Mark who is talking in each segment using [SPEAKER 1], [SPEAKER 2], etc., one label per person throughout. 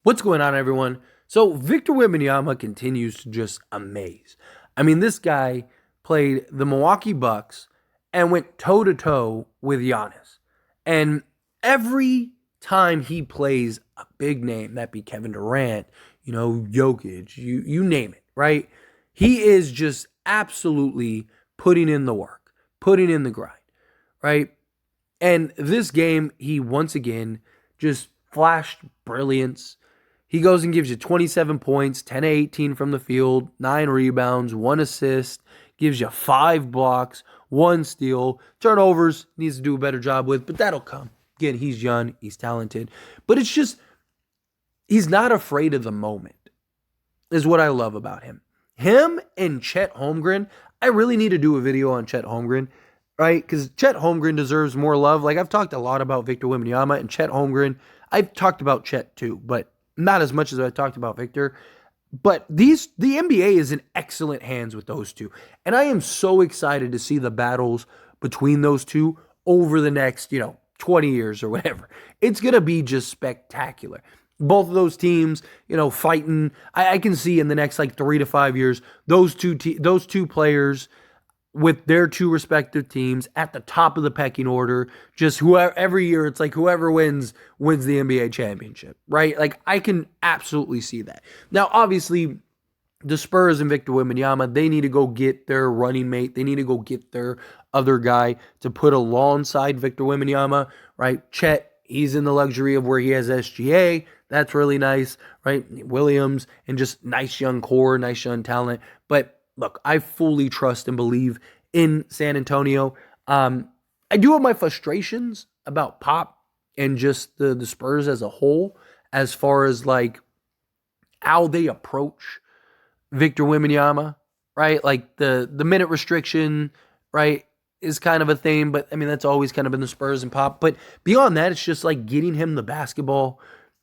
[SPEAKER 1] What's going on, everyone? So Victor Wembanyama continues to just amaze. I mean, this guy played the Milwaukee Bucks and went toe to toe with Giannis. And every time he plays a big name, that be Kevin Durant, Jokic, you name it, right? He is just absolutely putting in the work, putting in the grind, right? And this game, he once again just flashed brilliance. He goes and gives you 27 points, 10 of 18 from the field, 9 rebounds, 1 assist, gives you 5 blocks, 1 steal. Turnovers, needs to do a better job with, but that'll come. Again, he's young, he's talented. But it's just, he's not afraid of the moment, is what I love about him. Him and Chet Holmgren, I really need to do a video on Chet Holmgren, right? Because Chet Holmgren deserves more love. Like, I've talked a lot about Victor Wembanyama and Chet Holmgren. I've talked about Chet too, but not as much as I talked about Victor. But the NBA is in excellent hands with those two. And I am so excited to see the battles between those two over the next, 20 years or whatever. It's going to be just spectacular. Both of those teams, fighting. I can see in the next like 3 to 5 years, those two players with their two respective teams at the top of the pecking order. Just whoever, every year it's like whoever wins the NBA championship, right? Like, I can absolutely see that. Now, obviously, the Spurs and Victor Wembanyama, they need to go get their running mate. They need to go get their other guy to put alongside Victor Wembanyama, right? Chet, he's in the luxury of where he has SGA. That's really nice, right? Williams, and just nice young core, nice young talent. But look, I fully trust and believe in San Antonio. I do have my frustrations about Pop and just the Spurs as a whole, as far as like how they approach Victor Wembanyama, right? Like the minute restriction, right, is kind of a thing, but I mean, that's always kind of been the Spurs and Pop. But beyond that, it's just like getting him the basketball,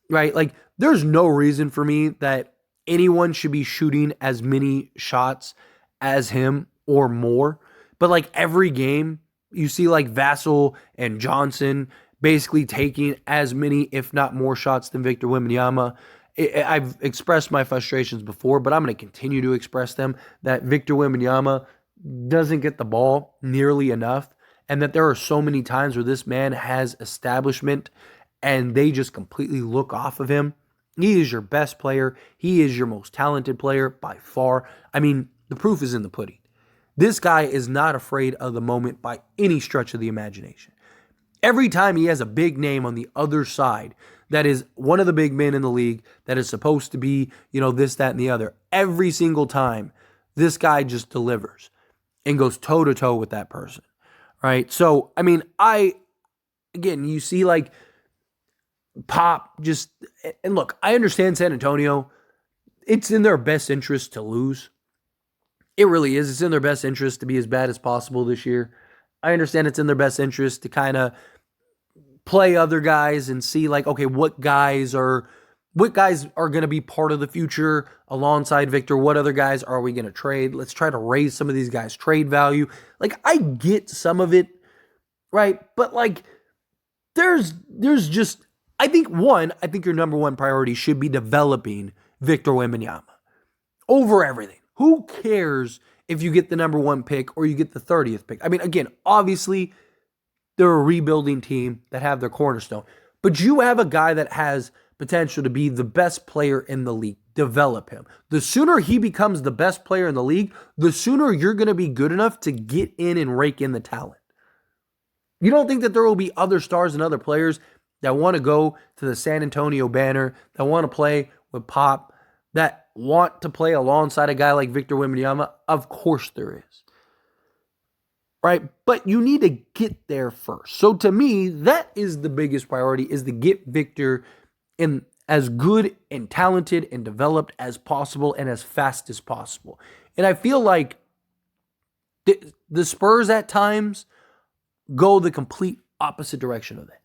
[SPEAKER 1] right? Like, there's no reason for me that anyone should be shooting as many shots as him or more. But like every game, you see like Vassell and Johnson basically taking as many, if not more, shots than Victor Wembanyama. I've expressed my frustrations before, but I'm going to continue to express them, that Victor Wembanyama doesn't get the ball nearly enough, and that there are so many times where this man has establishment and they just completely look off of him. He is your best player. He is your most talented player by far. I mean, the proof is in the pudding. This guy is not afraid of the moment by any stretch of the imagination. Every time he has a big name on the other side that is one of the big men in the league that is supposed to be, this, that, and the other, every single time, this guy just delivers and goes toe to toe with that person, right? So, I mean, again, you see like Pop just, and look, I understand San Antonio. It's in their best interest to lose. It really is. It's in their best interest to be as bad as possible this year. I understand it's in their best interest to kind of play other guys and see like, okay, what guys are going to be part of the future alongside Victor? What other guys are we going to trade? Let's try to raise some of these guys' trade value. Like, I get some of it, right? But like, there's just, I think your number one priority should be developing Victor Wembanyama over everything. Who cares if you get the number 1 pick or you get the 30th pick? I mean, again, obviously, they're a rebuilding team that have their cornerstone. But you have a guy that has potential to be the best player in the league. Develop him. The sooner he becomes the best player in the league, the sooner you're going to be good enough to get in and rake in the talent. You don't think that there will be other stars and other players that want to go to the San Antonio Banner, that want to play with Pop, that want to play alongside a guy like Victor Wembanyama? Of course there is. Right? But you need to get there first. So to me, that is the biggest priority, is to get Victor in as good and talented and developed as possible and as fast as possible. And I feel like the Spurs at times go the complete opposite direction of that.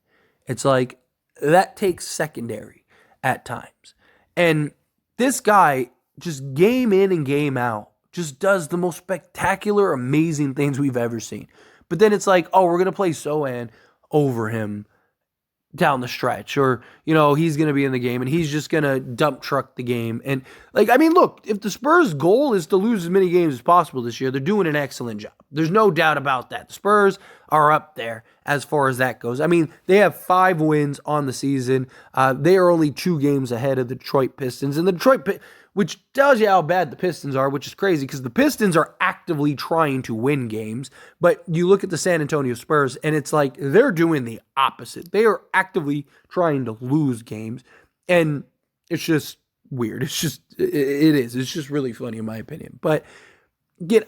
[SPEAKER 1] It's like that takes secondary at times. And this guy, just game in and game out, just does the most spectacular, amazing things we've ever seen. But then it's like, oh, we're going to play Sohan over him down the stretch, or he's going to be in the game and he's just going to dump truck the game. And look, if the Spurs goal is to lose as many games as possible this year, they're doing an excellent job. There's no doubt about that. The Spurs are up there as far as that goes. They have 5 wins on the season. They are only 2 games ahead of the Detroit Pistons, and which tells you how bad the Pistons are, which is crazy because the Pistons are actively trying to win games. But you look at the San Antonio Spurs, and it's like they're doing the opposite. They are actively trying to lose games, and it's just weird. It is. It's just really funny in my opinion. But again,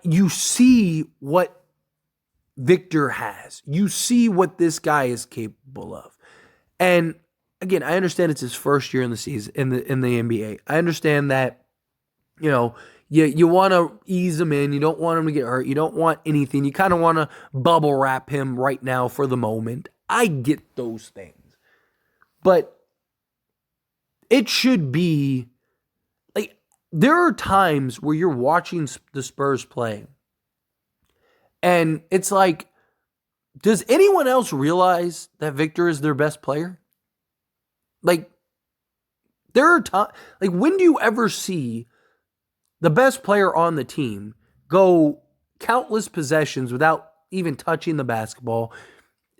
[SPEAKER 1] you see what Victor has. You see what this guy is capable of, and again, I understand it's his first year in the season in the NBA. I understand that, you want to ease him in. You don't want him to get hurt. You don't want anything. You kind of want to bubble wrap him right now for the moment. I get those things. But it should be like there are times where you're watching the Spurs play and it's like, does anyone else realize that Victor is their best player? Like, there are times, when do you ever see the best player on the team go countless possessions without even touching the basketball,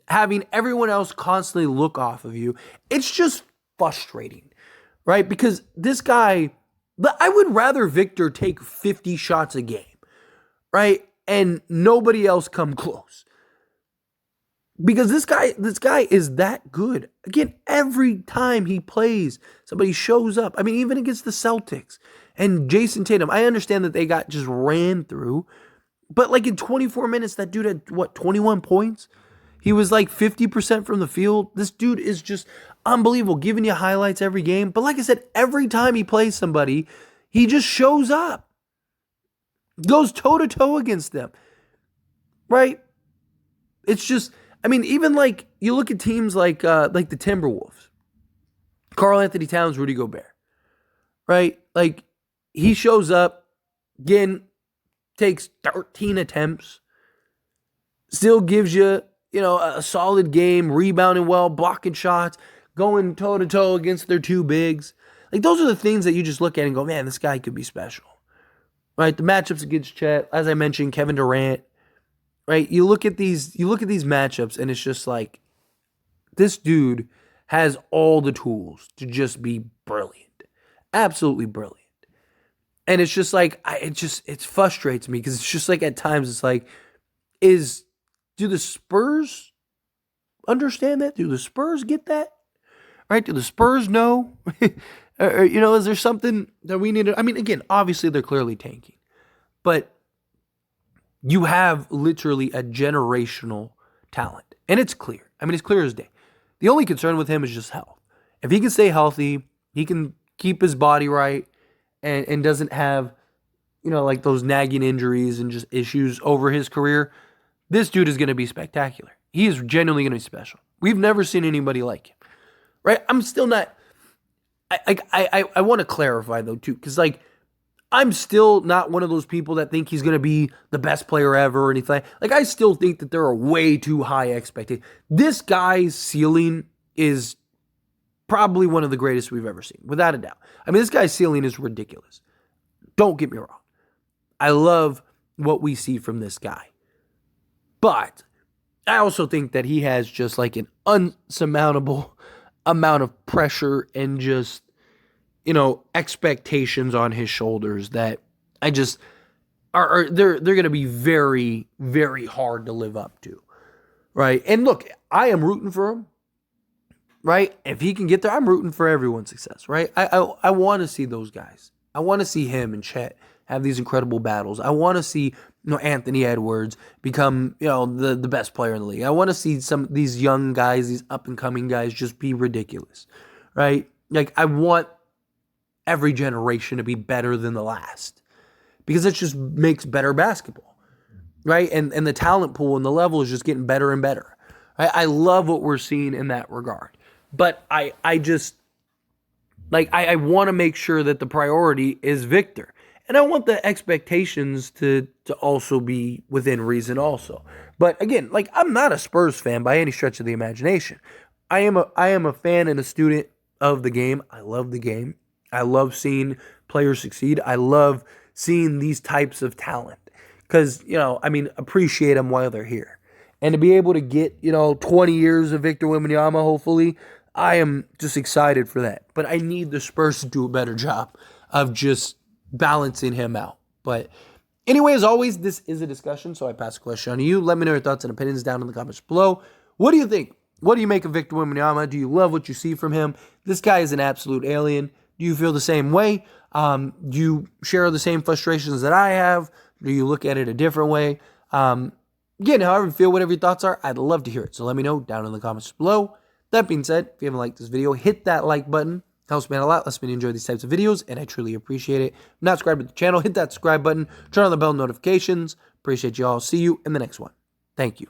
[SPEAKER 1] having everyone else constantly look off of you? It's just frustrating, right? Because this guy, I would rather Victor take 50 shots a game, right? And nobody else come close. Because this guy is that good. Again, every time he plays, somebody shows up. Even against the Celtics and Jason Tatum, I understand that they got just ran through. But in 24 minutes, that dude had, 21 points? He was 50% from the field. This dude is just unbelievable, giving you highlights every game. But like I said, every time he plays somebody, he just shows up. Goes toe-to-toe against them. Right? It's just... even you look at teams like the Timberwolves, Karl Anthony Towns, Rudy Gobert, right? He shows up, again, takes 13 attempts, still gives you, a solid game, rebounding well, blocking shots, going toe-to-toe against their 2 bigs. Those are the things that you just look at and go, man, this guy could be special, right? The matchups against Chet, as I mentioned, Kevin Durant. Right, you look at these matchups, and it's just like this dude has all the tools to just be brilliant, absolutely brilliant. And it's just like it frustrates me because it's just like at times it's like, do the Spurs understand that? Do the Spurs get that? Right? Do the Spurs know? or, is there something that we need to? Again, obviously they're clearly tanking, but you have literally a generational talent. And it's clear. It's clear as day. The only concern with him is just health. If he can stay healthy, he can keep his body right and doesn't have, those nagging injuries and just issues over his career, this dude is going to be spectacular. He is genuinely going to be special. We've never seen anybody like him. Right? I'm still not... I want to clarify, though, too, because, I'm still not one of those people that think he's going to be the best player ever or anything. I still think that there are way too high expectations. This guy's ceiling is probably one of the greatest we've ever seen, without a doubt. This guy's ceiling is ridiculous. Don't get me wrong. I love what we see from this guy. But I also think that he has just an unsurmountable amount of pressure and just expectations on his shoulders that I just they're going to be very, very hard to live up to, right? And look, I am rooting for him, right? If he can get there, I'm rooting for everyone's success, right? I want to see those guys. I want to see him and Chet have these incredible battles. I want to see Anthony Edwards become the best player in the league. I want to see some of these young guys, these up and coming guys, just be ridiculous, right? I want every generation to be better than the last because it just makes better basketball, right? And the talent pool and the level is just getting better and better. I love what we're seeing in that regard. But I just, I want to make sure that the priority is Victor. And I want the expectations to also be within reason also. But again, like, I'm not a Spurs fan by any stretch of the imagination. I am a fan and a student of the game. I love the game. I love seeing players succeed. I love seeing these types of talent because, appreciate them while they're here. And to be able to get, 20 years of Victor Wembanyama, hopefully, I am just excited for that. But I need the Spurs to do a better job of just balancing him out. But anyway, as always, this is a discussion, so I pass the question on to you. Let me know your thoughts and opinions down in the comments below. What do you think? What do you make of Victor Wembanyama? Do you love what you see from him? This guy is an absolute alien. Do you feel the same way? Do you share the same frustrations that I have? Do you look at it a different way? Again, however you feel, whatever your thoughts are, I'd love to hear it. So let me know down in the comments below. That being said, if you haven't liked this video, hit that like button. Helps me out a lot. Lets me enjoy these types of videos, and I truly appreciate it. If you're not subscribed to the channel, hit that subscribe button. Turn on the bell notifications. Appreciate you all. See you in the next one. Thank you.